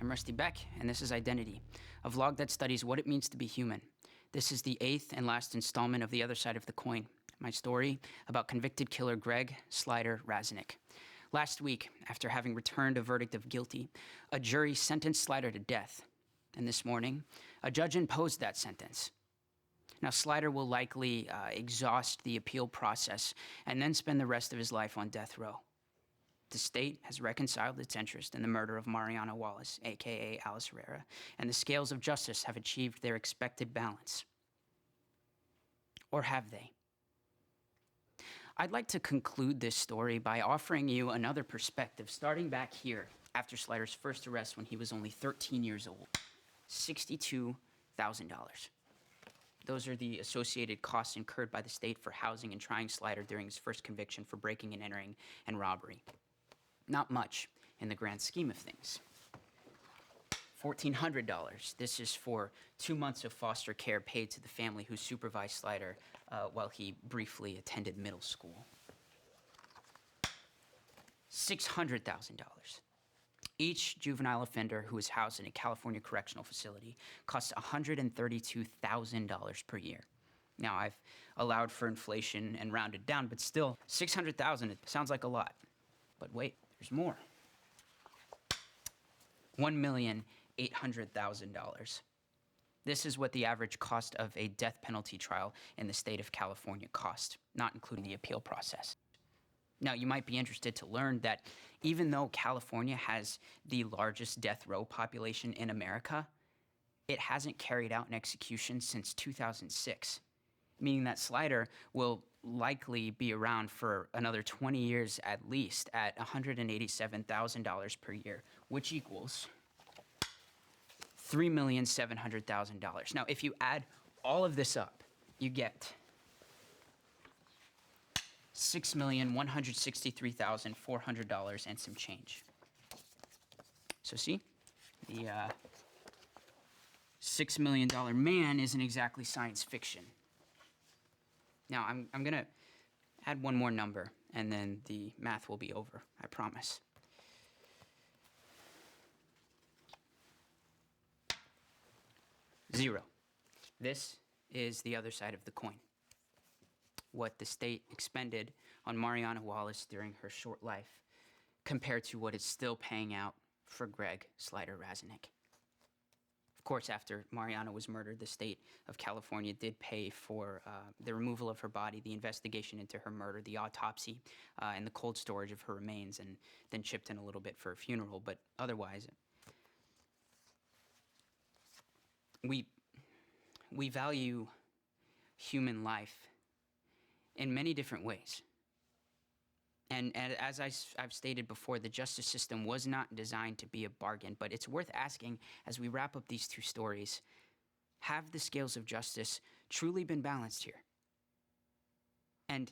I'm Rusty Beck, and this is Identity, a vlog that studies what it means to be human. This is the 8th and last installment of The Other Side of the Coin, my story about convicted killer Greg Slider Razanick. Last week, after having returned a verdict of guilty, a jury sentenced Slider to death. And this morning, a judge imposed that sentence. Now, Slider will likely exhaust the appeal process and then spend the rest of his life on death row. The state has reconciled its interest in the murder of Mariana Wallace, aka Alice Herrera, and the scales of justice have achieved their expected balance. Or have they? I'd like to conclude this story by offering you another perspective, starting back here after Slider's first arrest when he was only 13 years old. $62,000. Those are the associated costs incurred by the state for housing and trying Slider during his first conviction for breaking and entering and robbery. Not much in the grand scheme of things. $1,400. This is for 2 months of foster care paid to the family who supervised Slider while he briefly attended middle school. $600,000. Each juvenile offender who is housed in a California correctional facility costs $132,000 per year. Now, I've allowed for inflation and rounded down, but still, $600,000, it sounds like a lot. But wait, there's more. $1,800,000. This is what the average cost of a death penalty trial in the state of California cost, not including the appeal process. Now, you might be interested to learn that even though California has the largest death row population in America, it hasn't carried out an execution since 2006, meaning that Slider will likely be around for another 20 years at least at $187,000 per year, which equals $3,700,000. Now, if you add all of this up, you get $6,163,400 and some change. So see, the $6 million man isn't exactly science fiction. Now, I'm going to add one more number, and then the math will be over, I promise. Zero. This is the other side of the coin. What the state expended on Mariana Wallace during her short life compared to what is still paying out for Greg Slider Razanick. Of course, after Mariana was murdered, the state of California did pay for the removal of her body, the investigation into her murder, the autopsy, and the cold storage of her remains, and then chipped in a little bit for a funeral. But otherwise, we value human life in many different ways. And as I've stated before, the justice system was not designed to be a bargain, but it's worth asking as we wrap up these two stories, have the scales of justice truly been balanced here? And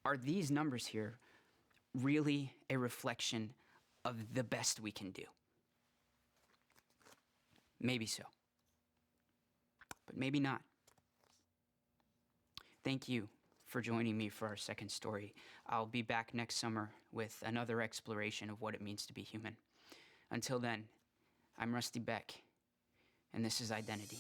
are these numbers here really a reflection of the best we can do? Maybe so, but maybe not. Thank you for joining me for our second story. I'll be back next summer with another exploration of what it means to be human. Until then, I'm Rusty Beck, and this is Identity.